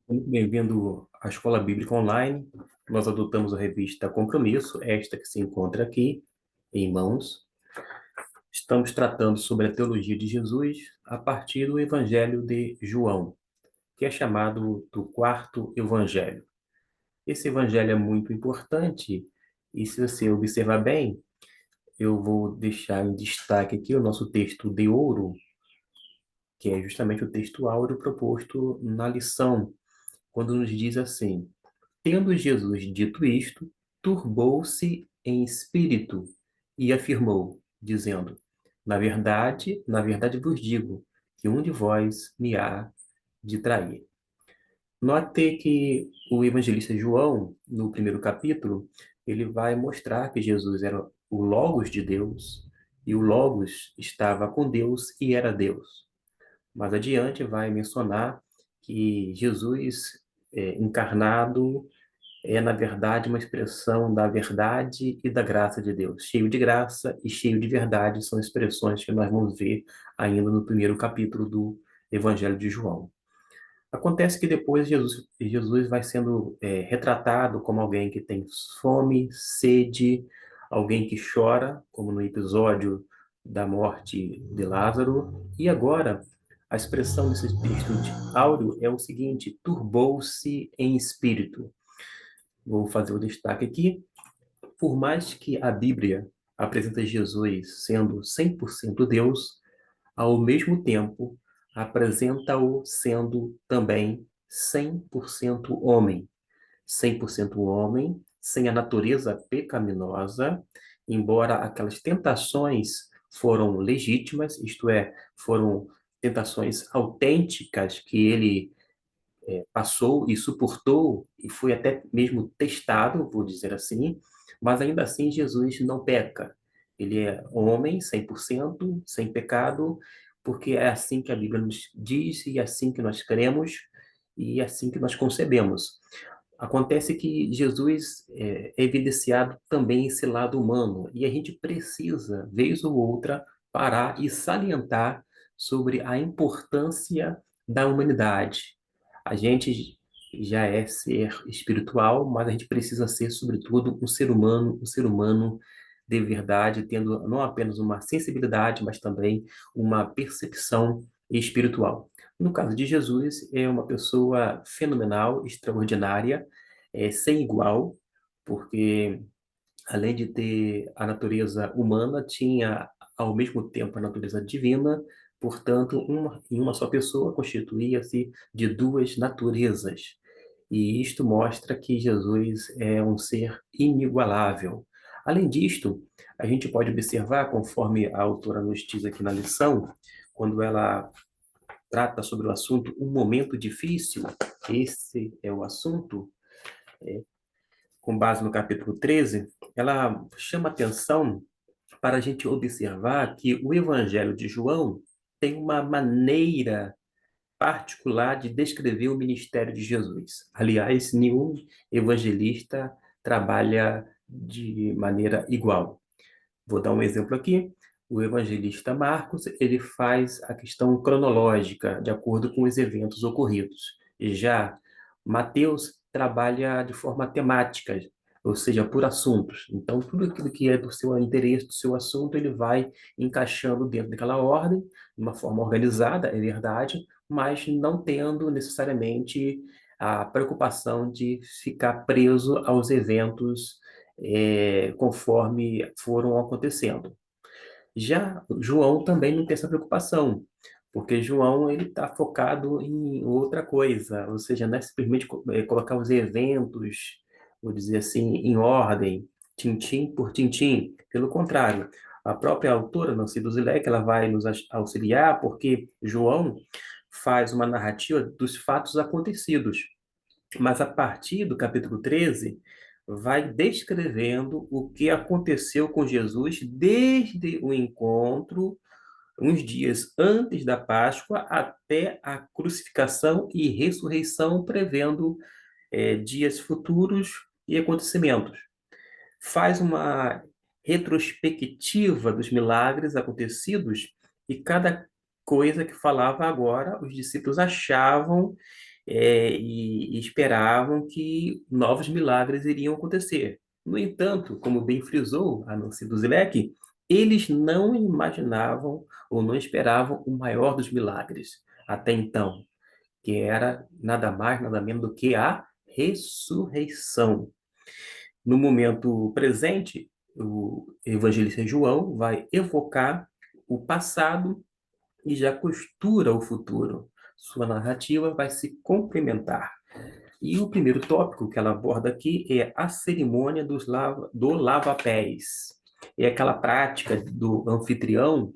Muito bem-vindo à Escola Bíblica Online. Nós adotamos a revista Compromisso, esta que se encontra aqui em mãos. Estamos tratando sobre a teologia de Jesus a partir do Evangelho de João, que é chamado do quarto Evangelho. Esse evangelho é muito importante e, se você observar bem, eu vou deixar em destaque aqui o nosso texto de ouro, que é justamente o texto áureo proposto na lição, quando nos diz assim: Tendo Jesus dito isto, turbou-se em espírito e afirmou, dizendo: na verdade vos digo, que um de vós me há de trair. Note que o evangelista João, no primeiro capítulo, ele vai mostrar que Jesus era o Logos de Deus, e o Logos estava com Deus e era Deus. Mais adiante vai mencionar que Jesus encarnado é, na verdade, uma expressão da verdade e da graça de Deus. Cheio de graça e cheio de verdade são expressões que nós vamos ver ainda no primeiro capítulo do Evangelho de João. Acontece que depois Jesus vai sendo retratado como alguém que tem fome, sede, alguém que chora, como no episódio da morte de Lázaro. E agora, a expressão desse texto de áureo é o seguinte: turbou-se em espírito. Vou fazer o destaque aqui. Por mais que a Bíblia apresenta Jesus sendo 100% Deus, ao mesmo tempo apresenta-o sendo também 100% homem. 100% homem, sem a natureza pecaminosa, embora aquelas tentações foram legítimas, isto é, foram tentações autênticas que ele passou e suportou e foi até mesmo testado, vou dizer assim, mas ainda assim Jesus não peca. Ele é homem 100%, sem pecado, porque é assim que a Bíblia nos diz e é assim que nós cremos e é assim que nós concebemos. Acontece que Jesus é evidenciado também esse lado humano e a gente precisa, vez ou outra, parar e salientar sobre a importância da humanidade. A gente já é ser espiritual, mas a gente precisa ser, sobretudo, um ser humano de verdade, tendo não apenas uma sensibilidade, mas também uma percepção espiritual. No caso de Jesus, é uma pessoa fenomenal, extraordinária, sem igual, porque além de ter a natureza humana, tinha ao mesmo tempo a natureza divina, portanto, em uma só pessoa constituía-se de duas naturezas. E isto mostra que Jesus é um ser inigualável. Além disto, a gente pode observar, conforme a autora nos diz aqui na lição, quando ela trata sobre o assunto um momento difícil, esse é o assunto, com base no capítulo 13, ela chama atenção para a gente observar que o Evangelho de João tem uma maneira particular de descrever o ministério de Jesus. Aliás, nenhum evangelista trabalha de maneira igual. Vou dar um exemplo aqui. O evangelista Marcos, ele faz a questão cronológica, de acordo com os eventos ocorridos. Já Mateus trabalha de forma temática, ou seja, por assuntos. Então, tudo aquilo que é do seu interesse, do seu assunto, ele vai encaixando dentro daquela ordem, de uma forma organizada, é verdade, mas não tendo necessariamente a preocupação de ficar preso aos eventos conforme foram acontecendo. Já João também não tem essa preocupação, porque João ele está focado em outra coisa, ou seja, não é simplesmente colocar os eventos, vou dizer assim, em ordem, tintim por tintim. Pelo contrário, a própria autora, Nancy Duzilek, ela vai nos auxiliar, porque João faz uma narrativa dos fatos acontecidos. Mas a partir do capítulo 13, vai descrevendo o que aconteceu com Jesus desde o encontro, uns dias antes da Páscoa, até a crucificação e ressurreição, prevendo dias futuros e acontecimentos. Faz uma retrospectiva dos milagres acontecidos e cada coisa que falava agora, os discípulos achavam e esperavam que novos milagres iriam acontecer. No entanto, como bem frisou a Nancy Duzelec, eles não imaginavam ou não esperavam o maior dos milagres até então, que era nada mais, nada menos do que a ressurreição. No momento presente, o evangelista João vai evocar o passado e já costura o futuro. Sua narrativa vai se complementar. E o primeiro tópico que ela aborda aqui é a cerimônia do lava-pés. É aquela prática do anfitrião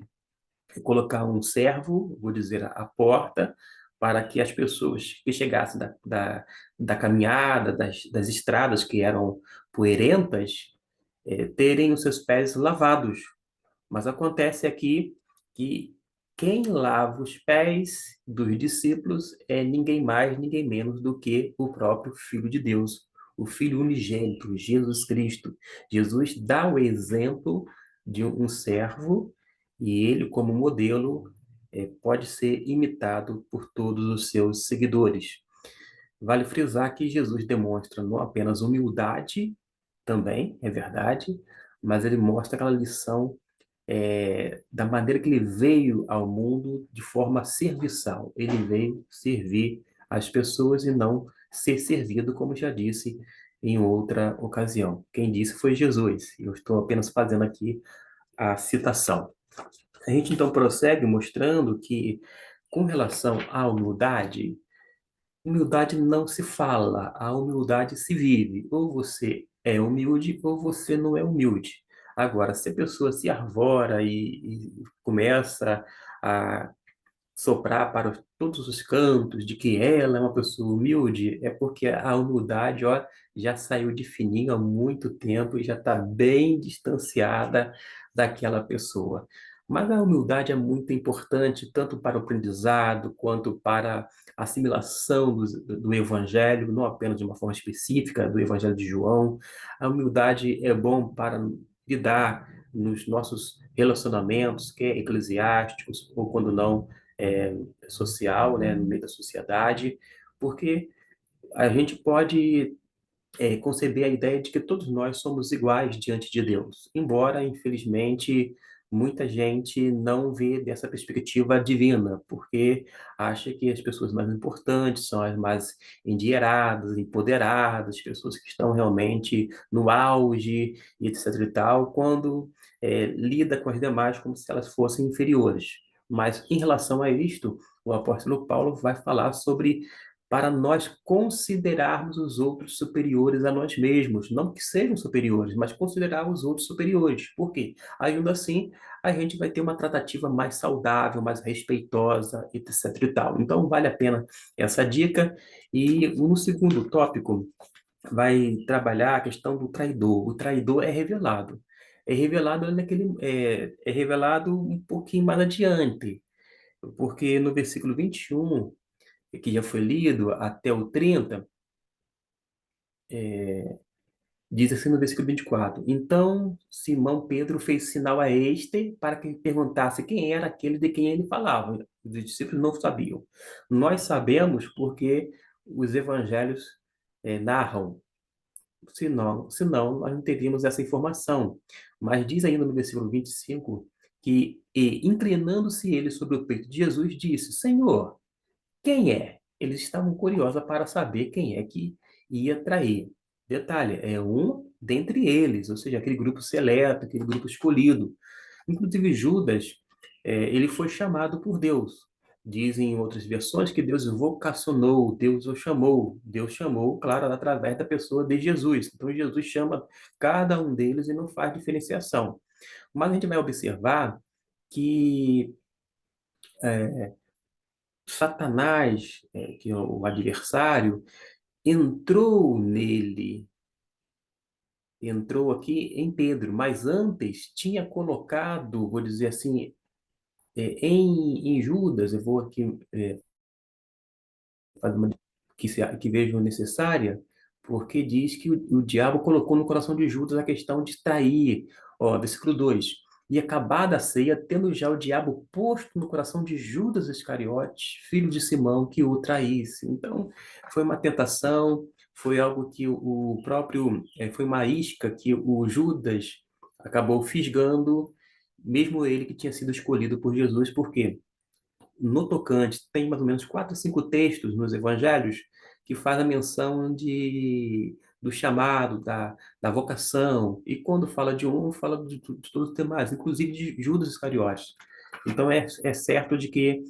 colocar um servo, vou dizer, à porta, para que as pessoas que chegassem da caminhada, das estradas que eram poeirentas, terem os seus pés lavados. Mas acontece aqui que quem lava os pés dos discípulos é ninguém mais, ninguém menos do que o próprio Filho de Deus, o Filho unigênito, Jesus Cristo. Jesus dá o exemplo de um servo e ele, como modelo, pode ser imitado por todos os seus seguidores. Vale frisar que Jesus demonstra não apenas humildade, também, é verdade, mas ele mostra aquela lição da maneira que ele veio ao mundo de forma serviçal. Ele veio servir as pessoas e não ser servido, como já disse em outra ocasião. Quem disse foi Jesus. Eu estou apenas fazendo aqui a citação. A gente então prossegue mostrando que, com relação à humildade, humildade não se fala, a humildade se vive. Ou você é humilde ou você não é humilde. Agora, se a pessoa se arvora e começa a soprar para todos os cantos de que ela é uma pessoa humilde, é porque a humildade, ó, já saiu de fininho há muito tempo e já está bem distanciada daquela pessoa. Mas a humildade é muito importante, tanto para o aprendizado quanto para a assimilação do evangelho, não apenas de uma forma específica do evangelho de João. A humildade é bom para lidar nos nossos relacionamentos, quer eclesiásticos ou quando não é, social, né, no meio da sociedade, porque a gente pode conceber a ideia de que todos nós somos iguais diante de Deus, embora, infelizmente, muita gente não vê dessa perspectiva divina, porque acha que as pessoas mais importantes são as mais endinheiradas, empoderadas, pessoas que estão realmente no auge, etc e tal, quando lida com as demais como se elas fossem inferiores. Mas, em relação a isto, o apóstolo Paulo vai falar sobre para nós considerarmos os outros superiores a nós mesmos. Não que sejam superiores, mas considerar os outros superiores. Por quê? Ainda assim, a gente vai ter uma tratativa mais saudável, mais respeitosa, etc e tal. Então, vale a pena essa dica. E no segundo tópico, vai trabalhar a questão do traidor. O traidor é revelado. É revelado um pouquinho mais adiante, porque no versículo 21 que já foi lido até o 30, diz assim no versículo 24: Então Simão Pedro fez sinal a este para que perguntasse quem era aquele de quem ele falava. Os discípulos não sabiam. Nós sabemos porque os evangelhos narram. Senão, nós não teríamos essa informação. Mas diz ainda no versículo 25 que, e, inclinando-se ele sobre o peito de Jesus, disse: Senhor, quem é? Eles estavam curiosos para saber quem é que ia trair. Detalhe, é um dentre eles, ou seja, aquele grupo seleto, aquele grupo escolhido. Inclusive Judas, ele foi chamado por Deus. Dizem em outras versões que Deus o vocacionou, Deus o chamou. Deus chamou, claro, através da pessoa de Jesus. Então Jesus chama cada um deles e não faz diferenciação. Mas a gente vai observar que Satanás, que é o adversário, entrou nele, entrou aqui em Pedro, mas antes tinha colocado, vou dizer assim, em Judas, eu vou aqui fazer uma que vejo necessária, porque diz que o diabo colocou no coração de Judas a questão de trair. Ó, versículo 2. e acabada a ceia, tendo já o diabo posto no coração de Judas Iscariotes, filho de Simão, que o traísse. Então, foi uma tentação, foi algo que o próprio, foi uma isca que o Judas acabou fisgando, mesmo ele que tinha sido escolhido por Jesus, por quê? No tocante, tem mais ou menos 4 ou 5 textos nos evangelhos que faz a menção do chamado, da vocação, e quando fala de um, fala de todos os demais, inclusive de Judas Iscariotes. Então é certo de que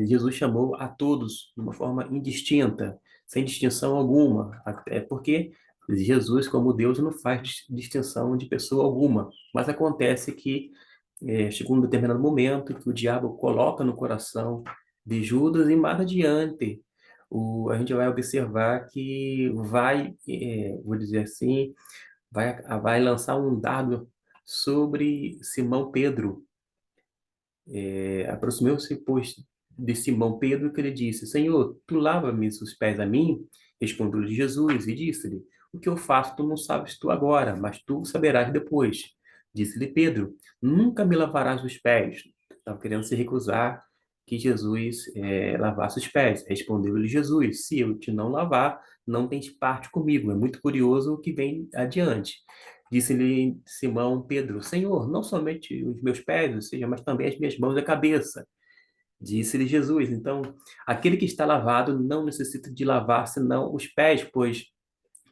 Jesus chamou a todos de uma forma indistinta, sem distinção alguma, até porque Jesus, como Deus, não faz distinção de pessoa alguma, mas acontece que chegou um determinado momento que o diabo coloca no coração de Judas e mais adiante a gente vai observar que vai, vou dizer assim, vai lançar um dardo sobre Simão Pedro. Aproximou-se, pois, de Simão Pedro, que lhe disse: Senhor, tu lava-me os pés a mim? Respondeu-lhe Jesus e disse-lhe: O que eu faço tu não sabes tu agora, mas tu saberás depois. Disse-lhe Pedro: Nunca me lavarás os pés. Estava querendo se recusar que Jesus lavasse os pés. Respondeu-lhe Jesus: Se eu te não lavar, não tens parte comigo. É muito curioso o que vem adiante. Disse-lhe Simão Pedro: Senhor, não somente os meus pés, ou seja, mas também as minhas mãos e a cabeça. Disse-lhe Jesus: Então, aquele que está lavado não necessita de lavar senão os pés, pois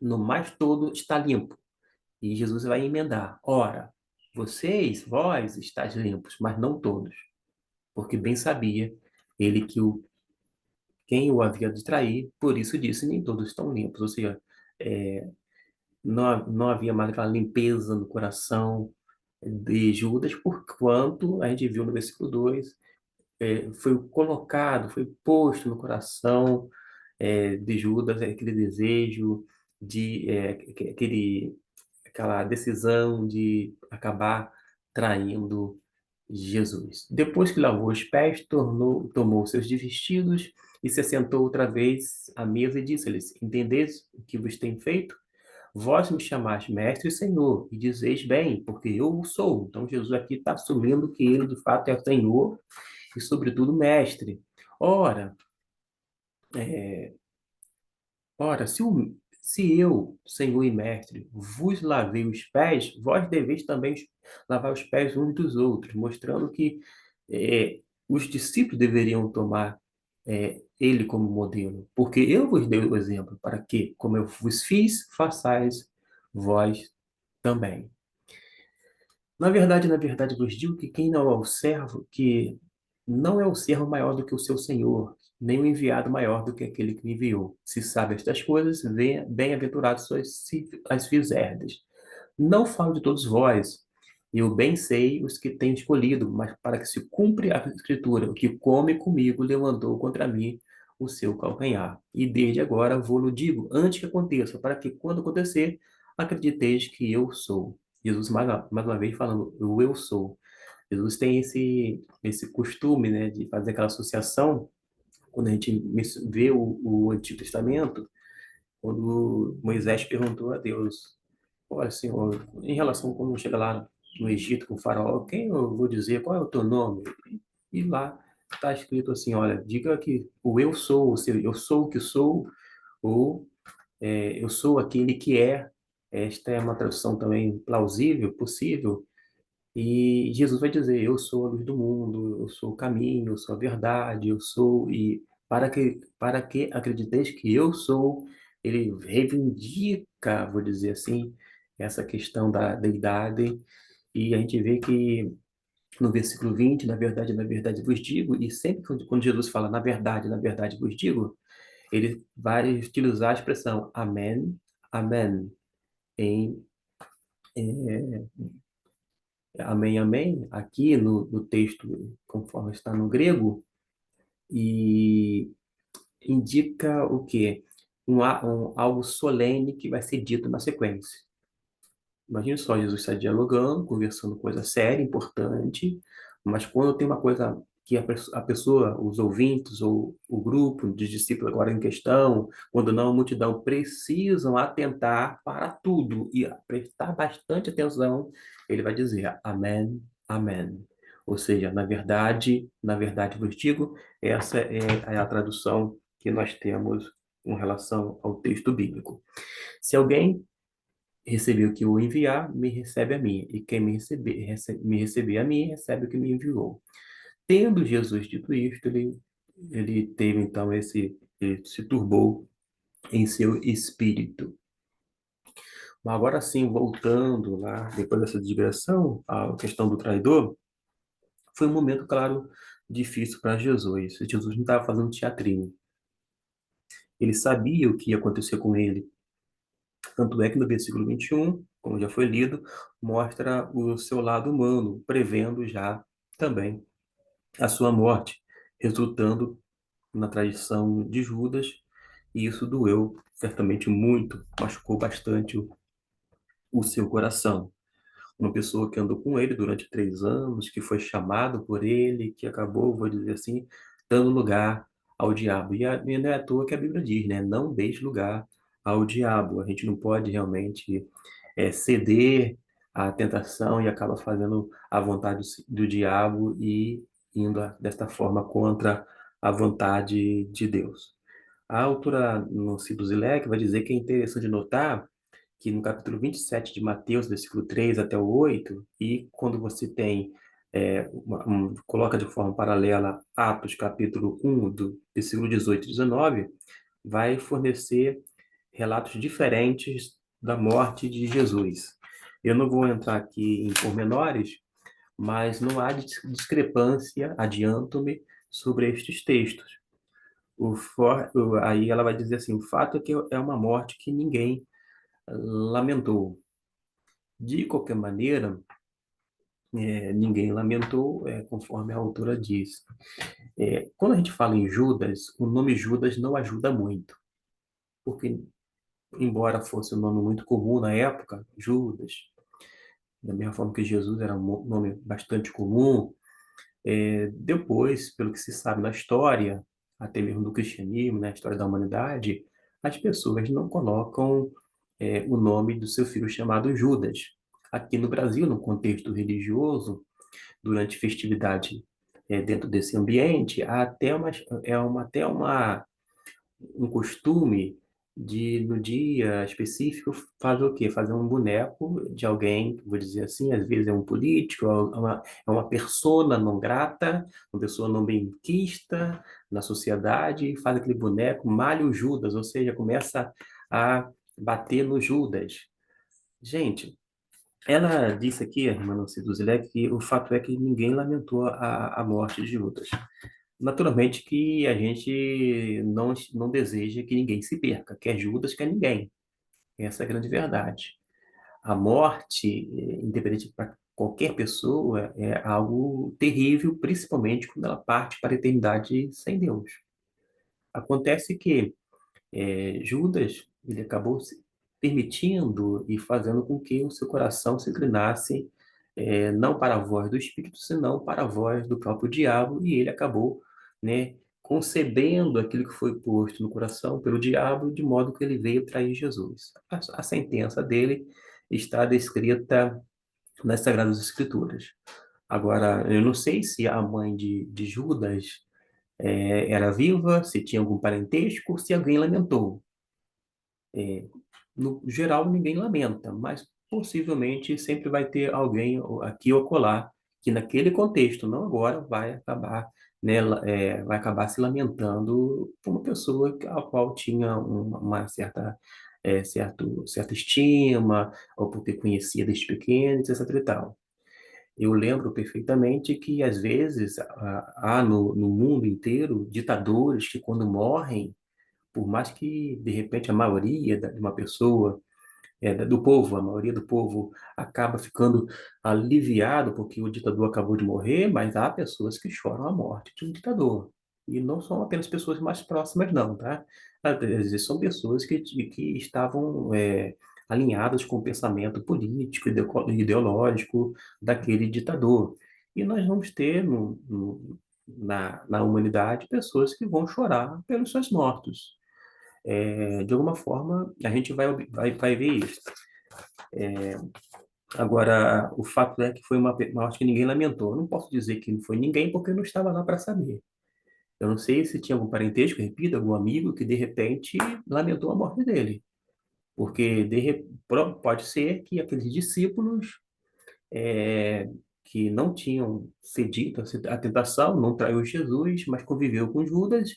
no mais todo está limpo. E Jesus vai emendar: Ora, vós estáis limpos, mas não todos, porque bem sabia ele que quem o havia de trair, por isso disse: Nem todos estão limpos. Ou seja, é, não havia mais aquela limpeza no coração de Judas, porquanto a gente viu no versículo 2, foi colocado, foi posto no coração de Judas aquele desejo de aquela decisão de acabar traindo Jesus. Depois que lavou os pés, tomou seus vestidos e se assentou outra vez à mesa e disse-lhes: Entendeis o que vos tem feito? Vós me chamais mestre e senhor, e dizeis bem, porque eu o sou. Então, Jesus aqui está assumindo que ele, de fato, é senhor e, sobretudo, mestre. Ora, é, ora, se eu, senhor e mestre, vos lavei os pés, vós deveis também lavar os pés uns dos outros, mostrando que os discípulos deveriam tomar ele como modelo, porque eu vos dei o exemplo para que, como eu vos fiz, façais vós também. Na verdade, vos digo que quem não é o servo, que não é o servo maior do que o seu senhor, nem o enviado maior do que aquele que me enviou. Se sabe estas coisas, bem-aventurados sois se as fizerdes. Não falo de todos vós, eu bem sei os que tenho escolhido, mas para que se cumpra a escritura, o que come comigo levantou contra mim o seu calcanhar. E desde agora vou-lo digo, antes que aconteça, para que quando acontecer, acrediteis que eu sou. Jesus mais uma vez falando, o eu sou. Jesus tem esse costume, né, de fazer aquela associação, quando a gente vê o Antigo Testamento, quando Moisés perguntou a Deus: Olha, Senhor, em relação a quando chega lá no Egito com o faraó, quem eu vou dizer, qual é o teu nome? E lá está escrito assim: Olha, diga que o eu sou, ou seja, eu sou o que sou, ou eu sou aquele que é. Esta é uma tradução também plausível, possível, e Jesus vai dizer: Eu sou a luz do mundo, eu sou o caminho, eu sou a verdade, eu sou. E para que acrediteis que eu sou, ele reivindica, vou dizer assim, essa questão da deidade. E a gente vê que no versículo 20, na verdade vos digo, e sempre quando Jesus fala na verdade vos digo, ele vai utilizar a expressão amém, amém, em amém, amém, aqui no texto, conforme está no grego, e indica o quê? Algo solene que vai ser dito na sequência. Imagina só, Jesus está dialogando, conversando coisa séria, importante, mas quando tem uma coisa que a pessoa, os ouvintes ou o grupo de discípulos agora em questão, quando não a multidão, precisam atentar para tudo e prestar bastante atenção, ele vai dizer amém, amém. Ou seja, na verdade vos digo, essa é a tradução que nós temos com relação ao texto bíblico. Se alguém receber o que eu enviar, me recebe a mim, e quem me receber a mim, recebe o que me enviou. Tendo Jesus dito isto, ele teve então ele se turbou em seu espírito. Mas agora sim, voltando lá, depois dessa digressão, a questão do traidor, foi um momento, claro, difícil para Jesus. Jesus não estava fazendo teatrinho. Ele sabia o que ia acontecer com ele. Tanto é que no versículo 21, como já foi lido, mostra o seu lado humano, prevendo já também a sua morte, resultando na traição de Judas, e isso doeu certamente muito, machucou bastante o seu coração. Uma pessoa que andou com ele durante 3 anos, que foi chamado por ele, que acabou, vou dizer assim, dando lugar ao diabo. E não é à toa que a Bíblia diz, né? Não deixe lugar ao diabo. A gente não pode realmente ceder à tentação e acaba fazendo a vontade do diabo e indo desta forma contra a vontade de Deus. A autora no Zilek vai dizer que é interessante notar que no capítulo 27 de Mateus, versículo 3 até o 8, e quando você tem, coloca de forma paralela Atos, capítulo 1, do versículo 18 e 19, vai fornecer relatos diferentes da morte de Jesus. Eu não vou entrar aqui em pormenores, mas não há discrepância, adianto-me, sobre estes textos. Aí ela vai dizer assim, o fato é que é uma morte que ninguém lamentou. De qualquer maneira, ninguém lamentou, conforme a autora diz. Quando a gente fala em Judas, o nome Judas não ajuda muito, porque, embora fosse um nome muito comum na época, Judas, da mesma forma que Jesus era um nome bastante comum, depois, pelo que se sabe na história, até mesmo do cristianismo, na história da humanidade, as pessoas não colocam o nome do seu filho chamado Judas. Aqui no Brasil, no contexto religioso, durante festividade dentro desse ambiente, há até um costume de, no dia específico, fazer o quê? Fazer um boneco de alguém, vou dizer assim, às vezes é um político, é uma persona não grata, uma pessoa não benquista na sociedade, faz aquele boneco, malha o Judas, ou seja, começa a bater no Judas. Gente, ela disse aqui, a irmã Nancy Duzilek, que o fato é que ninguém lamentou a morte de Judas. Naturalmente que a gente não deseja que ninguém se perca, quer Judas, quer ninguém. Essa é a grande verdade. A morte, independente para qualquer pessoa, é algo terrível, principalmente quando ela parte para a eternidade sem Deus. Acontece que Judas, ele acabou se permitindo e fazendo com que o seu coração se inclinasse não para a voz do Espírito, senão para a voz do próprio diabo, e ele acabou, né, concebendo aquilo que foi posto no coração pelo diabo, de modo que ele veio trair Jesus. A sentença dele está descrita nas Sagradas Escrituras. Agora, eu não sei se a mãe de Judas era viva, se tinha algum parentesco, se alguém lamentou. No geral, ninguém lamenta, mas possivelmente sempre vai ter alguém aqui ou acolá que naquele contexto, não agora, vai acabar, né, vai acabar se lamentando por uma pessoa a qual tinha uma certa estima, ou porque conhecia desde pequeno, etc e tal. Eu lembro perfeitamente que, às vezes, há no mundo inteiro ditadores que, quando morrem, por mais que, de repente, a maioria de uma pessoa, do povo, a maioria do povo acaba ficando aliviado porque o ditador acabou de morrer, mas há pessoas que choram a morte de um ditador. E não são apenas pessoas mais próximas, não, tá? Às vezes são pessoas que estavam alinhadas com o pensamento político, ideológico daquele ditador. E nós vamos ter na humanidade pessoas que vão chorar pelos seus mortos. De alguma forma, a gente vai ver isso. Agora, o fato é que foi uma morte que ninguém lamentou. Eu não posso dizer que não foi ninguém, porque eu não estava lá para saber. Eu não sei se tinha algum parentesco, repito, algum amigo que de repente lamentou a morte dele. Porque pode ser que aqueles discípulos é, que não tinham cedido à tentação, não traiu Jesus, mas conviveu com Judas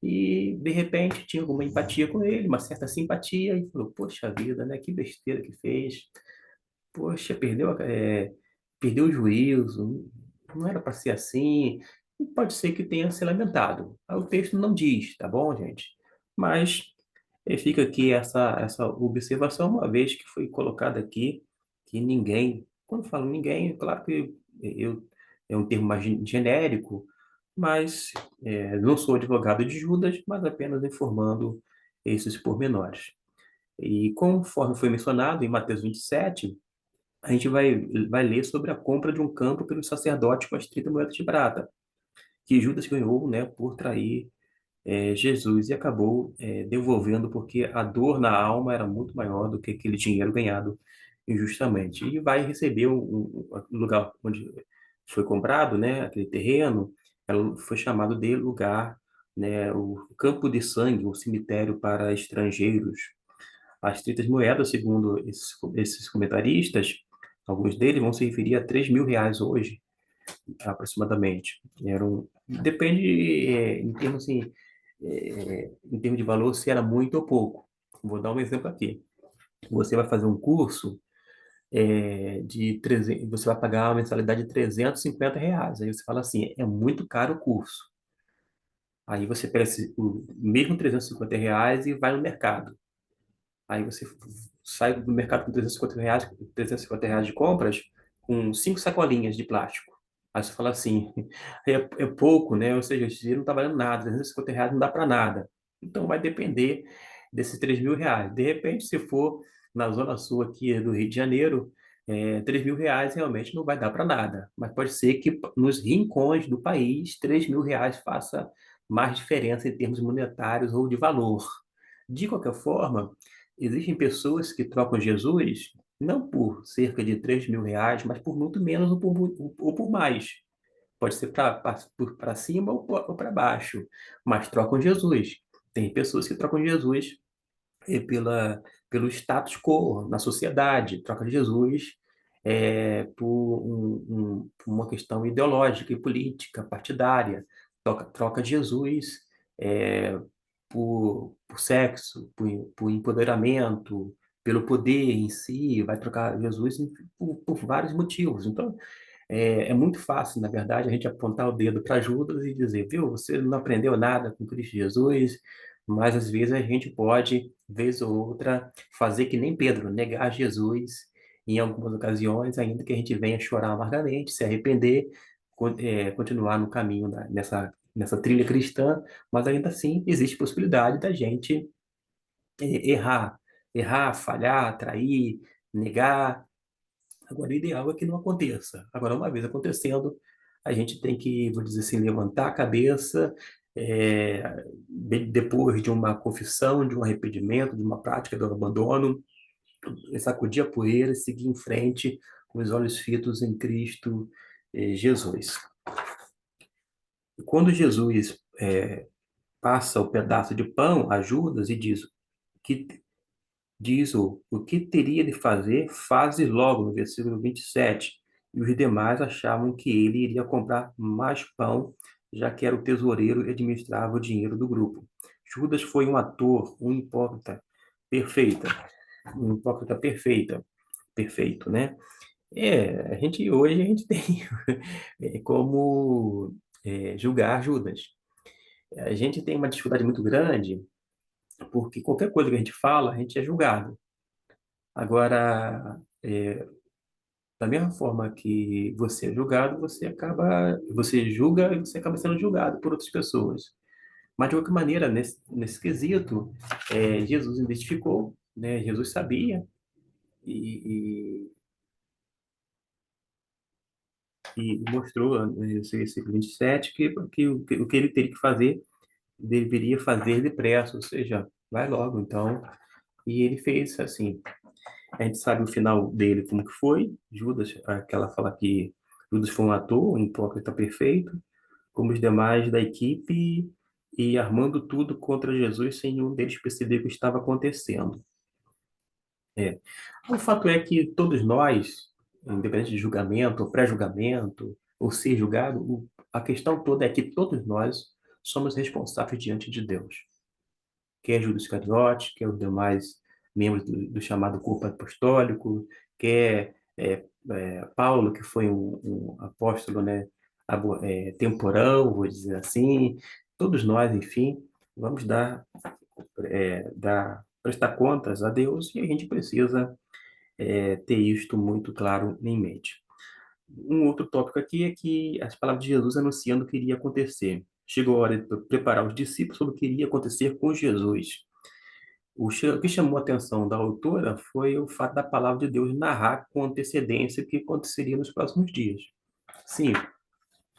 e de repente tinha alguma empatia com ele, uma certa simpatia e falou: Poxa vida, né? Que besteira que fez. Poxa, perdeu o juízo, não era para ser assim. E pode ser que tenha se lamentado. O texto não diz, tá bom, gente? Mas fica aqui essa observação, uma vez que foi colocada aqui que ninguém, quando falo ninguém, é claro que eu, é um termo mais genérico, mas não sou advogado de Judas, mas apenas informando esses pormenores. E conforme foi mencionado em Mateus 27, a gente vai ler sobre a compra de um campo pelo sacerdote com as 30 moedas de prata, que Judas ganhou, né, por trair Jesus e acabou devolvendo porque a dor na alma era muito maior do que aquele dinheiro ganhado injustamente. E vai receber o lugar onde foi comprado, né, aquele terreno, foi chamado de lugar, né, o campo de sangue, o cemitério para estrangeiros. As 30 moedas, segundo esses comentaristas, alguns deles vão se referir a R$ 3.000 hoje, aproximadamente. Depende, em termos de valor, se era muito ou pouco. Vou dar um exemplo aqui. Você vai fazer um curso de 300, você vai pagar uma mensalidade de R$ 350. Aí você fala assim, é muito caro o curso. Aí você pega o mesmo R$ 350 e vai no mercado. Aí você sai do mercado com R$ 350 de compras, com 5 sacolinhas de plástico. Aí você fala assim, é pouco, né? Ou seja, esse dinheiro não está valendo nada, R$ 350 não dá para nada. Então vai depender desses R$ 3.000. De repente, se for na zona sul aqui do Rio de Janeiro, R$ 3.000 realmente não vai dar para nada. Mas pode ser que nos rincões do país, R$ 3.000 faça mais diferença em termos monetários ou de valor. De qualquer forma, existem pessoas que trocam Jesus não por cerca de R$ 3.000, mas por muito menos ou por mais. Pode ser para cima ou para baixo, mas trocam Jesus. Tem pessoas que trocam Jesus pelo status quo na sociedade, trocam Jesus por uma questão ideológica e política, partidária, troca Jesus é, por sexo, por empoderamento, pelo poder em si, vai trocar Jesus por vários motivos. Então, é muito fácil, na verdade, a gente apontar o dedo para Judas e dizer, viu, você não aprendeu nada com Cristo Jesus, mas às vezes a gente pode, vez ou outra, fazer que nem Pedro, negar Jesus em algumas ocasiões, ainda que a gente venha chorar amargamente, se arrepender, continuar no caminho nessa trilha cristã, mas ainda assim existe possibilidade da gente errar, falhar, trair, negar. Agora, o ideal é que não aconteça. Agora, uma vez acontecendo, a gente tem que, vou dizer assim, levantar a cabeça, depois de uma confissão, de um arrependimento, de uma prática do abandono, sacudir a poeira e seguir em frente com os olhos fitos em Cristo Jesus. E quando Jesus passa o pedaço de pão a Judas e que o que teria de fazer, faze logo, no versículo 27. E os demais achavam que ele iria comprar mais pão, já que era o tesoureiro e administrava o dinheiro do grupo. Judas foi um ator, perfeita, um hipócrita perfeito, né? Hoje a gente tem como julgar Judas. A gente tem uma dificuldade muito grande, porque qualquer coisa que a gente fala, a gente é julgado. Agora, da mesma forma que você é julgado, você julga e você acaba sendo julgado por outras pessoas. Mas de qualquer maneira, nesse quesito, Jesus identificou, né? Jesus sabia e e mostrou nesse versículo 27 o que ele teria que fazer, deveria fazer depressa, ou seja, vai logo, então. E ele fez assim. A gente sabe o final dele como que foi. Judas, aquela fala que Judas foi um ator, um hipócrita perfeito, como os demais da equipe, e armando tudo contra Jesus sem nenhum deles perceber o que estava acontecendo. É. O fato é que todos nós, independente de julgamento, ou pré-julgamento, ou ser julgado, a questão toda é que todos nós somos responsáveis diante de Deus. Quer Judas Iscariote, quer os demais membros do chamado corpo apostólico, quer Paulo, que foi um apóstolo, né, temporão, vou dizer assim, todos nós, enfim, vamos prestar contas a Deus e a gente precisa ter isto muito claro em mente. Um outro tópico aqui é que as palavras de Jesus anunciando o que iria acontecer. Chegou a hora de preparar os discípulos sobre o que iria acontecer com Jesus. O que chamou a atenção da autora foi o fato da palavra de Deus narrar com antecedência o que aconteceria nos próximos dias. Sim,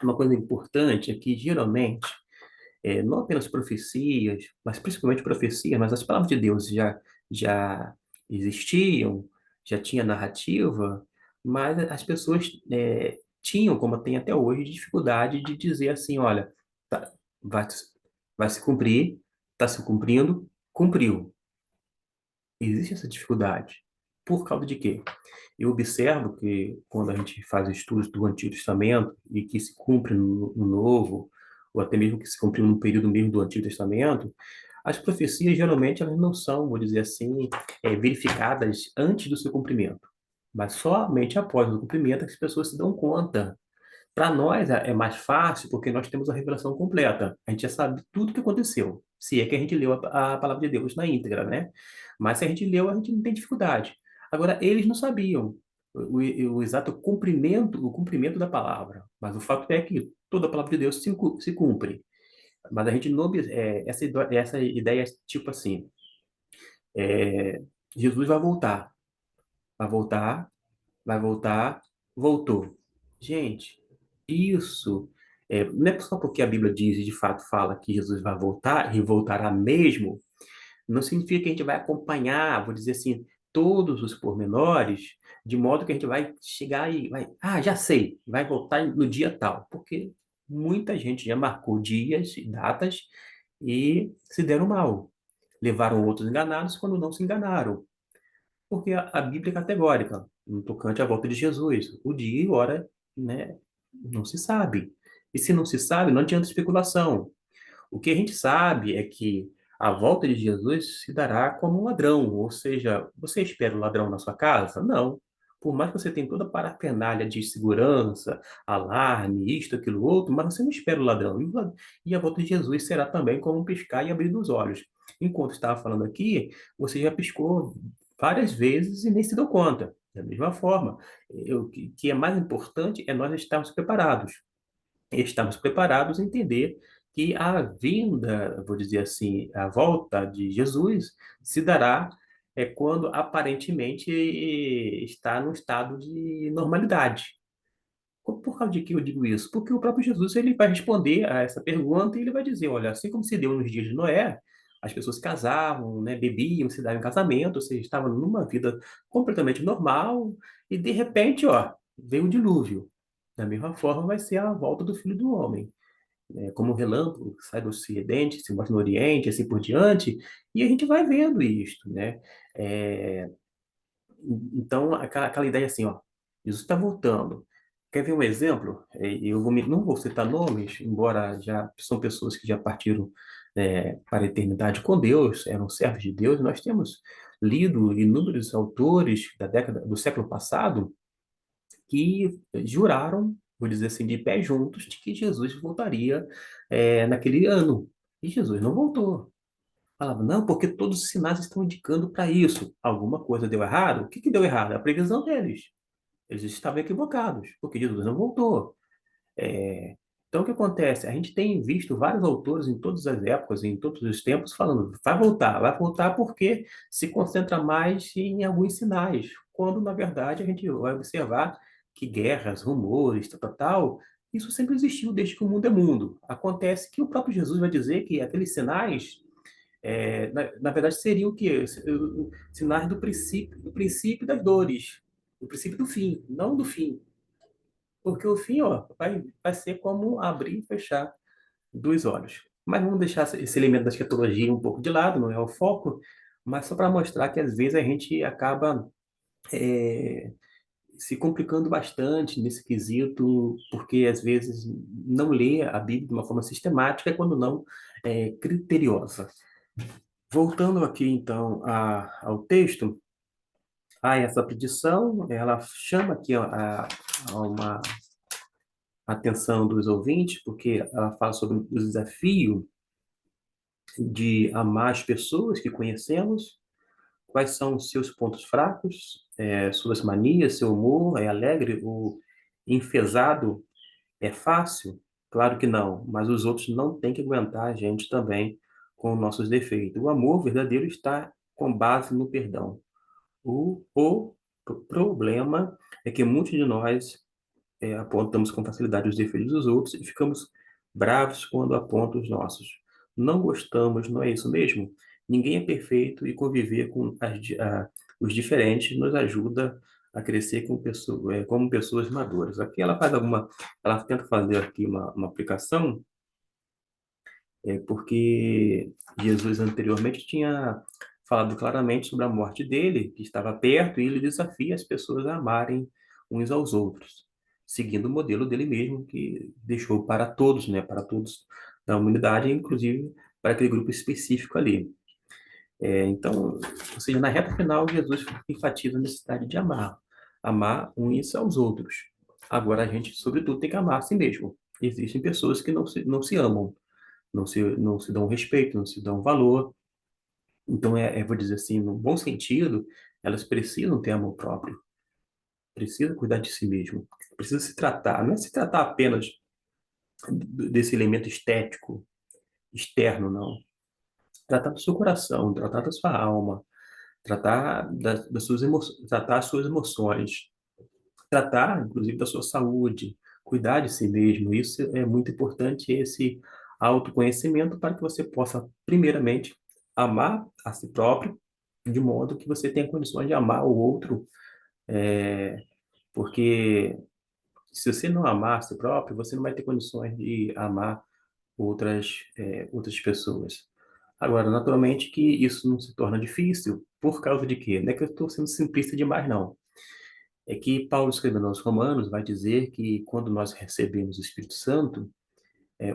uma coisa importante é que, geralmente, não apenas profecias, mas principalmente profecias, mas as palavras de Deus já existiam, já tinha narrativa, mas as pessoas tinham, como tem até hoje, dificuldade de dizer assim, olha, tá, vai, vai se cumprir, está se cumprindo, cumpriu. Existe essa dificuldade. Por causa de quê? Eu observo que quando a gente faz estudos do Antigo Testamento e que se cumpre no Novo, ou até mesmo que se cumpriu no período mesmo do Antigo Testamento, as profecias geralmente elas não são, vou dizer assim, verificadas antes do seu cumprimento, mas somente após o cumprimento é que as pessoas se dão conta. Para nós é mais fácil porque nós temos a revelação completa. A gente já sabe tudo o que aconteceu. Se é que a gente leu a palavra de Deus na íntegra, né? Mas se a gente leu, a gente não tem dificuldade. Agora, eles não sabiam o exato o cumprimento da palavra. Mas o fato é que toda a palavra de Deus se cumpre. Mas a gente não, essa ideia, tipo assim, é, Jesus vai voltar, vai voltar, voltou. Gente, isso não é só porque a Bíblia diz e de fato fala que Jesus vai voltar e voltará mesmo, não significa que a gente vai acompanhar, vou dizer assim, todos os pormenores, de modo que a gente vai chegar e vai, já sei, vai voltar no dia tal, porque muita gente já marcou dias e datas e se deram mal. Levaram outros enganados quando não se enganaram. Porque a Bíblia é categórica no tocante à volta de Jesus. O dia e hora, né, não se sabe. E se não se sabe, não adianta especulação. O que a gente sabe é que a volta de Jesus se dará como um ladrão, ou seja, você espera um ladrão na sua casa? Não. Por mais que você tenha toda a parafernália de segurança, alarme, isto, aquilo, outro, mas você não espera o ladrão. E a volta de Jesus será também como um piscar e abrir dos olhos. Enquanto estava falando aqui, você já piscou várias vezes e nem se deu conta. Da mesma forma, o que é mais importante é nós estarmos preparados. Estamos preparados a entender que a vinda, vou dizer assim, a volta de Jesus se dará quando aparentemente está num estado de normalidade. Por causa de que eu digo isso? Porque o próprio Jesus ele vai responder a essa pergunta e ele vai dizer, olha, assim como se deu nos dias de Noé, as pessoas se casavam, né, bebiam, se davam em casamento, ou seja, estavam numa vida completamente normal e de repente, ó, veio o dilúvio. Da mesma forma vai ser a volta do Filho do Homem, né? Como um relâmpago que sai do Ocidente, se mostra no Oriente, assim por diante, e a gente vai vendo isto, né? É, então, aquela ideia assim, ó, Jesus está voltando. Quer ver um exemplo? Não vou citar nomes, embora já são pessoas que já partiram para a eternidade com Deus, eram servos de Deus. Nós temos lido inúmeros autores do século passado que juraram, vou dizer assim, de pé juntos, de que Jesus voltaria naquele ano. E Jesus não voltou. Falava, não, porque todos os sinais estão indicando para isso. Alguma coisa deu errado? O que que deu errado? A previsão deles. Eles estavam equivocados, porque Jesus não voltou. É, Então, o que acontece? A gente tem visto vários autores em todas as épocas, em todos os tempos, falando, vai voltar porque se concentra mais em alguns sinais, quando, na verdade, a gente vai observar que guerras, rumores, tal, tal, tal, isso sempre existiu desde que o mundo é mundo. Acontece que o próprio Jesus vai dizer que aqueles sinais, na verdade, seriam o quê? Sinais do princípio das dores, do princípio do fim, não do fim. Porque o fim, ó, vai ser como abrir e fechar dos olhos. Mas vamos deixar esse elemento da escatologia um pouco de lado, não é o foco, mas só para mostrar que às vezes a gente acaba é, se complicando bastante nesse quesito, porque às vezes não lê a Bíblia de uma forma sistemática, quando não criteriosa. Voltando aqui então ao texto, essa predição, ela chama aqui a uma atenção dos ouvintes, porque ela fala sobre o desafio de amar as pessoas que conhecemos, quais são os seus pontos fracos, suas manias, seu humor, é alegre ou enfesado, é fácil? Claro que não, mas os outros não têm que aguentar a gente também com nossos defeitos. O amor verdadeiro está com base no perdão. O problema é que muitos de nós apontamos com facilidade os defeitos dos outros e ficamos bravos quando apontam os nossos. Não gostamos, não é isso mesmo? Ninguém é perfeito e conviver com os diferentes nos ajuda a crescer como pessoas maduras. Aqui ela tenta fazer aqui uma aplicação, porque Jesus anteriormente tinha falado claramente sobre a morte dele, que estava perto, e ele desafia as pessoas a amarem uns aos outros, seguindo o modelo dele mesmo, que deixou para todos, né, para todos da humanidade, inclusive para aquele grupo específico ali. Então, ou seja, na reta final, Jesus enfatiza a necessidade de amar uns aos outros. Agora, a gente, sobretudo, tem que amar a si mesmo. Existem pessoas que não se amam, não se dão respeito, não se dão valor. Então, vou dizer assim, no bom sentido, elas precisam ter amor próprio, precisam cuidar de si mesmo, precisam se tratar, não é se tratar apenas desse elemento estético, externo, não. Tratar do seu coração, tratar da sua alma, tratar das suas emoções, tratar as suas emoções, tratar, inclusive, da sua saúde, cuidar de si mesmo. Isso é muito importante, esse autoconhecimento, para que você possa, primeiramente, amar a si próprio, de modo que você tenha condições de amar o outro, porque se você não amar a si próprio, você não vai ter condições de amar outras pessoas. Agora, naturalmente que isso não se torna difícil por causa de quê? Não é que eu estou sendo simplista demais, não. É que Paulo, escrevendo aos Romanos, vai dizer que quando nós recebemos o Espírito Santo,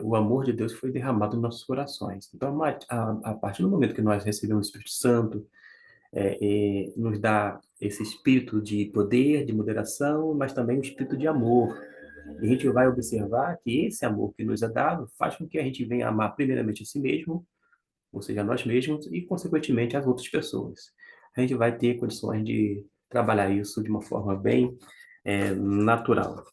o amor de Deus foi derramado nos nossos corações. Então, a partir do momento que nós recebemos o Espírito Santo, nos dá esse espírito de poder, de moderação, mas também o espírito de amor. E a gente vai observar que esse amor que nos é dado faz com que a gente venha amar primeiramente a si mesmo, ou seja, a nós mesmos, e, consequentemente, as outras pessoas. A gente vai ter condições de trabalhar isso de uma forma bem natural.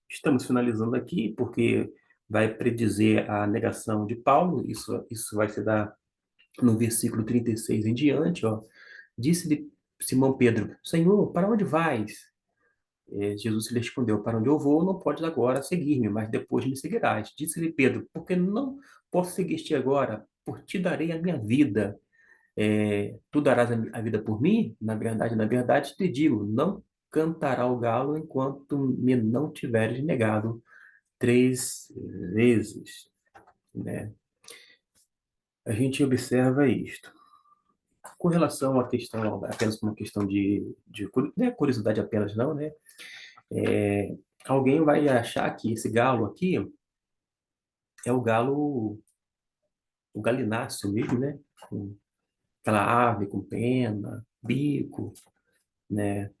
Estamos finalizando aqui, porque vai predizer a negação de Paulo, isso vai se dar no versículo 36 em diante, ó. Disse-lhe Simão Pedro: Senhor, para onde vais? Jesus lhe respondeu: Para onde eu vou, não podes agora seguir-me, mas depois me seguirás. Disse-lhe Pedro: Porque não posso seguir-te agora, por ti darei a minha vida. Tu darás a vida por mim? Na verdade, te digo: não cantará o galo enquanto me não tiveres negado 3 vezes, né? A gente observa isto. Com relação à questão, apenas uma questão não é curiosidade apenas não, né? É, alguém vai achar que esse galo aqui é o galináceo mesmo, né? Com aquela ave com pena, bico, né?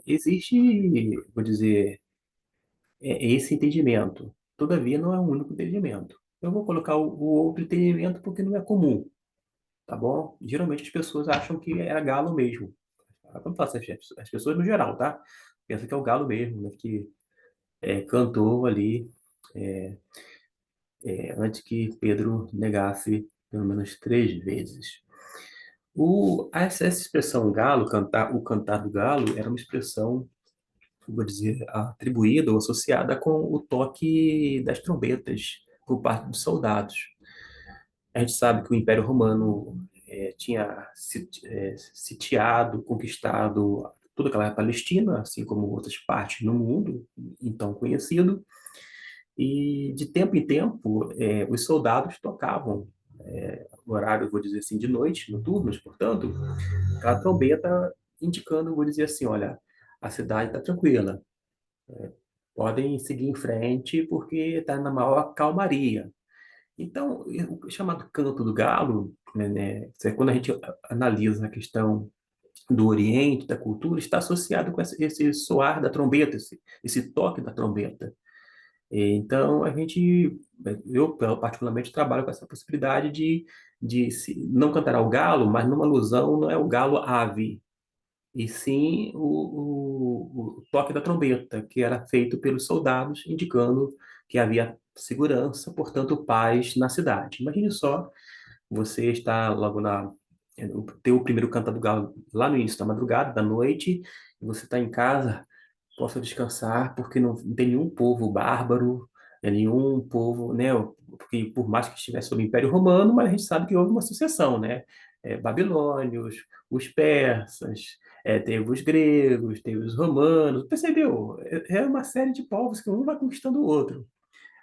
Existe, vou dizer, esse entendimento. Todavia, não é o único entendimento. Eu vou colocar o outro entendimento porque não é comum, tá bom? Geralmente as pessoas acham que era galo mesmo. Vamos falar assim, as pessoas no geral, tá? Pensa que é o galo mesmo, né? Que cantou ali antes que Pedro negasse pelo menos 3 vezes. Essa expressão galo, o cantar do galo, era uma expressão vou dizer, atribuída ou associada com o toque das trombetas por parte dos soldados. A gente sabe que o Império Romano tinha sitiado, conquistado toda aquela Palestina, assim como outras partes no mundo, então conhecido, e de tempo em tempo os soldados tocavam horário, vou dizer assim, de noite, noturnos, portanto, aquela trombeta indicando, vou dizer assim, olha, a cidade está tranquila, podem seguir em frente porque está na maior calmaria. Então, o chamado canto do galo, quando a gente analisa a questão do Oriente, da cultura, está associado com esse soar da trombeta, esse toque da trombeta. Então, eu particularmente trabalho com essa possibilidade de não cantar ao galo, mas numa alusão não é o galo ave, e sim o toque da trombeta, que era feito pelos soldados, indicando que havia segurança, portanto, paz na cidade. Imagine só, você está logo ter o primeiro canto do galo lá no início da madrugada, da noite, e você está em casa, possa descansar, porque não tem nenhum povo bárbaro, nenhum povo, né? Porque por mais que estivesse sob o Império Romano, mas a gente sabe que houve uma sucessão, né? Babilônios, os persas, teve os gregos, teve os romanos, percebeu? É uma série de povos que um vai conquistando o outro,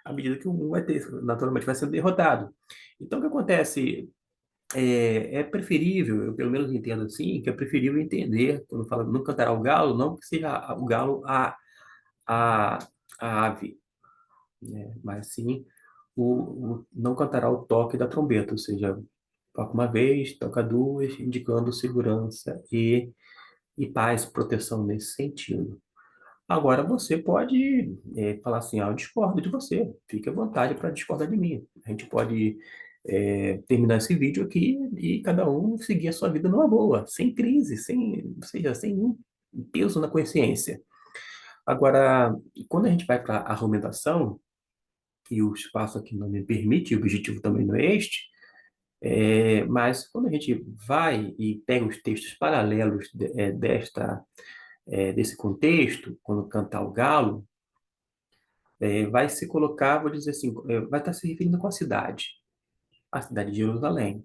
à medida que um vai ter, naturalmente vai sendo derrotado. Então, o que acontece? É preferível, eu pelo menos entendo assim, que é preferível entender, quando fala não cantará o galo, não que seja o galo a, a ave, né? Mas sim não cantará o toque da trombeta, ou seja, toca uma vez, toca duas, indicando segurança e paz, proteção nesse sentido. Agora você pode falar assim, eu discordo de você, fique à vontade para discordar de mim. A gente pode terminar esse vídeo aqui e cada um seguir a sua vida numa boa, sem crise, ou seja, sem nenhum peso na consciência. Agora, quando a gente vai para a argumentação, e o espaço aqui não me permite, o objetivo também não é este, mas quando a gente vai e pega os textos paralelos desse contexto, quando cantar o galo, vai se colocar, vou dizer assim, vai estar se referindo com a cidade de Jerusalém.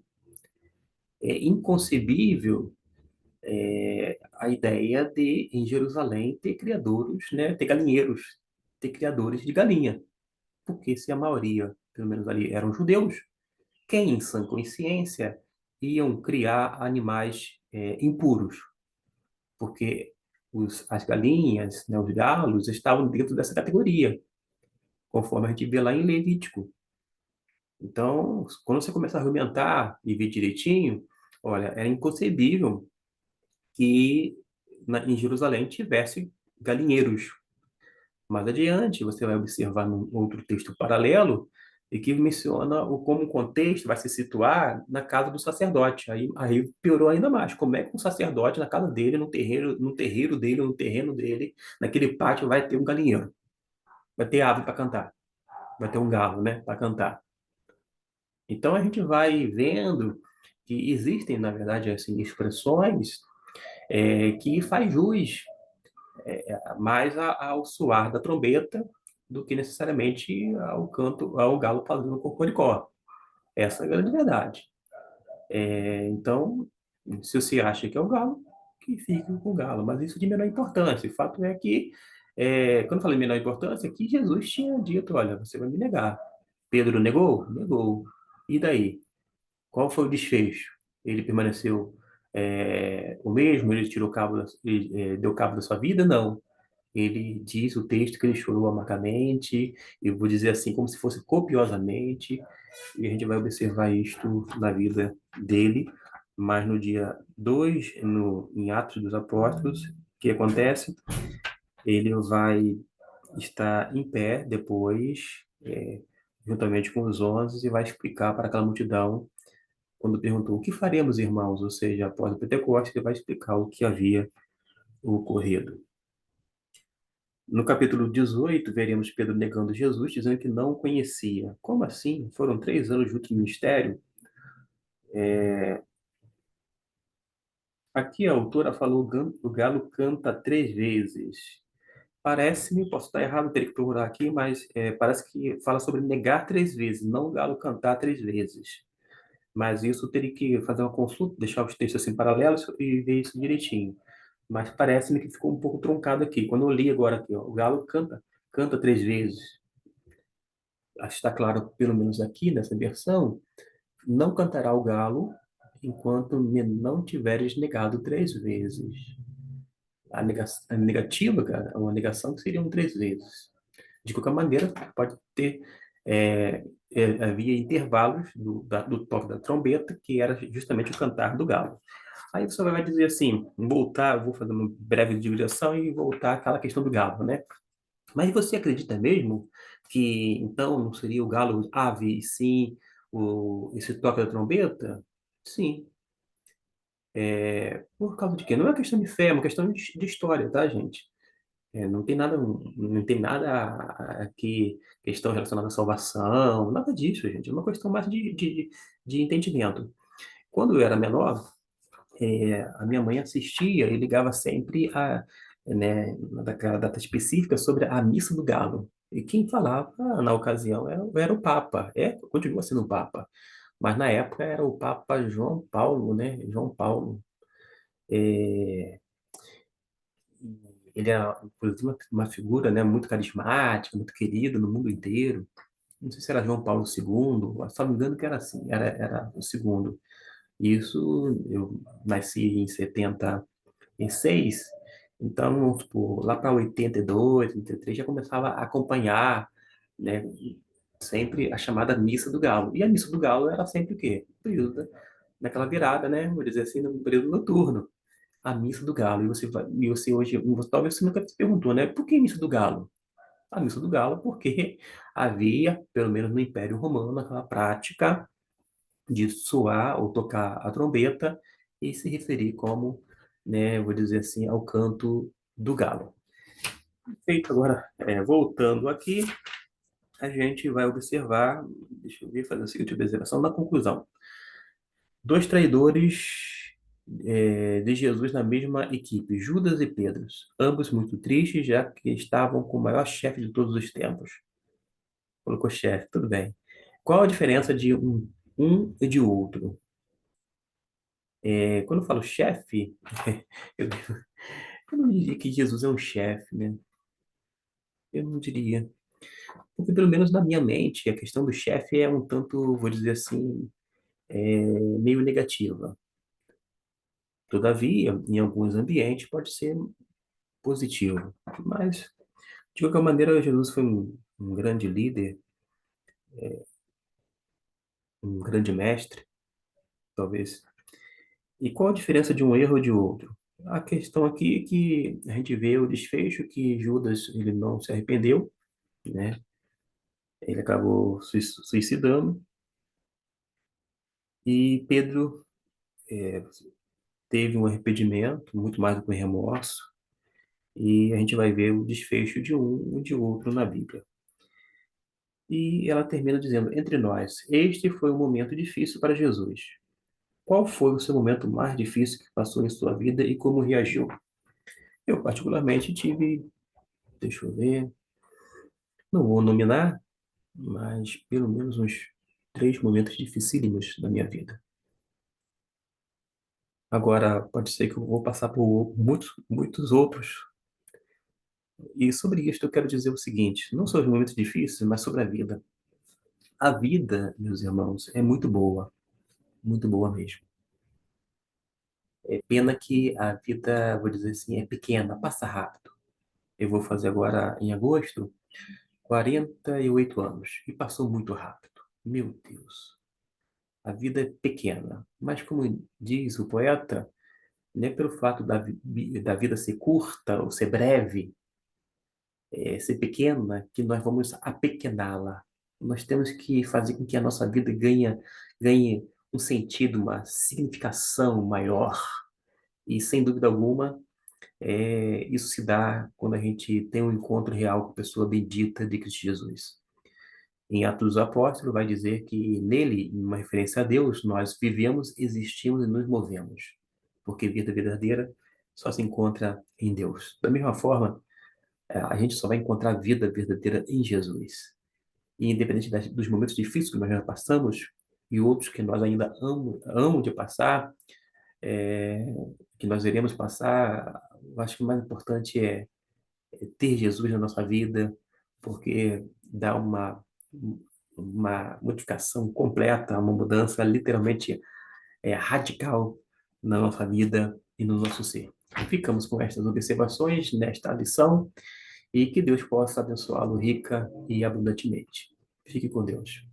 É inconcebível a ideia de, em Jerusalém, ter criadouros, né, ter galinheiros, ter criadores de galinha. Porque se a maioria, pelo menos ali, eram judeus, quem, em sã consciência, iam criar animais impuros? Porque as galinhas, né, os galos, estavam dentro dessa categoria, conforme a gente vê lá em Levítico. Então, quando você começa a argumentar e ver direitinho, olha, era inconcebível que em Jerusalém tivesse galinheiros. Mais adiante, você vai observar num outro texto paralelo e que menciona como o contexto vai se situar na casa do sacerdote. Aí piorou ainda mais. Como é que um sacerdote na casa dele, no terreiro dele, no terreno dele, naquele pátio vai ter um galinheiro, vai ter ave para cantar, vai ter um galo, né, para cantar. Então a gente vai vendo que existem, na verdade, assim, expressões que faz jus mais ao soar da trombeta do que necessariamente ao canto, ao galo fazendo cocoricó. Essa é a grande verdade. Então, se você acha que é o galo, que fique com o galo, mas isso de menor importância. O fato é que, quando eu falei menor importância, é que Jesus tinha dito, olha, você vai me negar. Pedro negou? Negou. E daí? Qual foi o desfecho? Ele permaneceu o mesmo? Ele tirou cabo ele, deu cabo da sua vida? Não. Ele diz o texto que ele chorou amargamente, eu vou dizer assim, como se fosse copiosamente, e a gente vai observar isto na vida dele, mas no dia 2 em Atos dos Apóstolos, o que acontece? Ele vai estar em pé depois, juntamente com os 11, e vai explicar para aquela multidão, quando perguntou, o que faremos, irmãos? Ou seja, após o Pentecostes, ele vai explicar o que havia ocorrido. No capítulo 18, veremos Pedro negando Jesus, dizendo que não o conhecia. Como assim? Foram 3 anos juntos no ministério? Aqui a autora falou, o galo canta 3 vezes. Parece-me, posso estar errado, teria que procurar aqui, mas parece que fala sobre negar 3 vezes, não o galo cantar 3 vezes. Mas isso eu teria que fazer uma consulta, deixar os textos assim paralelos e ver isso direitinho. Mas parece-me que ficou um pouco truncado aqui. Quando eu li agora aqui, ó, o galo canta 3 vezes. Acho que está claro, pelo menos aqui nessa versão, não cantará o galo enquanto me não tiveres negado 3 vezes. A negativa, cara, é uma negação que seriam 3 vezes. De qualquer maneira, pode ter. Havia intervalos do toque da trombeta, que era justamente o cantar do galo. Aí você vai dizer assim, voltar, eu vou fazer uma breve digressão e voltar àquela questão do galo, né? Mas você acredita mesmo que então não seria o galo ave, e sim esse toque da trombeta? Sim. Por causa de quê? Não é uma questão de fé, é uma questão de história, tá, gente? Não tem nada aqui, questão relacionada à salvação, nada disso, gente. É uma questão mais de entendimento. Quando eu era menor, a minha mãe assistia e ligava sempre naquela data específica sobre a missa do Galo. E quem falava na ocasião era o Papa. Continua sendo o Papa. Mas na época era o Papa João Paulo, né? João Paulo. É, Ele era, inclusive, uma figura, né, muito carismática, muito querida no mundo inteiro. Não sei se era João Paulo II, mas só me engano que era assim, era o segundo. Isso, eu nasci em 76, então, vamos supor, lá para 82, 83, já começava a acompanhar, né, sempre a chamada Missa do Galo. E a Missa do Galo era sempre o quê? Naquela virada, né, vou dizer assim, no período noturno. A Missa do Galo. E você hoje, talvez você nunca se perguntou, né? Por que Missa do Galo? A Missa do Galo, porque havia, pelo menos no Império Romano, aquela prática de soar ou tocar a trombeta e se referir como, né, vou dizer assim, ao canto do galo. Feito agora, voltando aqui, a gente vai observar, deixa eu ver, fazer a seguinte observação na conclusão. Dois traidores de Jesus na mesma equipe, Judas e Pedro, ambos muito tristes, já que estavam com o maior chefe de todos os tempos. Colocou chefe, tudo bem. Qual a diferença de um e de outro? Quando eu falo chefe, eu, eu não diria que Jesus é um chefe, né? Eu não diria. Porque, pelo menos na minha mente, a questão do chefe é um tanto, vou dizer assim, meio negativa. Todavia, em alguns ambientes, pode ser positivo. Mas, de qualquer maneira, Jesus foi um grande líder, um grande mestre, talvez. E qual a diferença de um erro de outro? A questão aqui é que a gente vê o desfecho que Judas ele não se arrependeu, né? Ele acabou suicidando e Pedro teve um arrependimento, muito mais do que um remorso, e a gente vai ver o desfecho de um e de outro na Bíblia. E ela termina dizendo: Entre nós, este foi um momento difícil para Jesus. Qual foi o seu momento mais difícil que passou em sua vida e como reagiu? Eu, particularmente, tive, deixa eu ver, não vou nominar, mas pelo menos uns 3 momentos dificílimos na minha vida. Agora, pode ser que eu vou passar por muitos, muitos outros. E sobre isso eu quero dizer o seguinte: não sobre os momentos difíceis, mas sobre a vida. A vida, meus irmãos, é muito boa mesmo. É pena que a vida, vou dizer assim, é pequena, passa rápido. Eu vou fazer agora, em agosto, 48 anos, e passou muito rápido. Meu Deus, a vida é pequena, mas como diz o poeta, não é pelo fato da vida ser curta ou ser breve, ser pequena, que nós vamos apequená-la. Nós temos que fazer com que a nossa vida ganhe um sentido, uma significação maior. E, sem dúvida alguma, isso se dá quando a gente tem um encontro real com a pessoa bendita de Cristo Jesus. Em Atos dos Apóstolos, vai dizer que nele, em uma referência a Deus, nós vivemos, existimos e nos movemos. Porque vida verdadeira só se encontra em Deus. Da mesma forma, A gente só vai encontrar a vida verdadeira em Jesus. E independente dos momentos difíceis que nós já passamos e outros que nós ainda amamos de passar, é, que nós iremos passar, eu acho que o mais importante é ter Jesus na nossa vida, porque dá uma modificação completa, uma mudança literalmente radical na nossa vida e no nosso ser. Ficamos com estas observações nesta lição e que Deus possa abençoá-lo rica e abundantemente. Fique com Deus.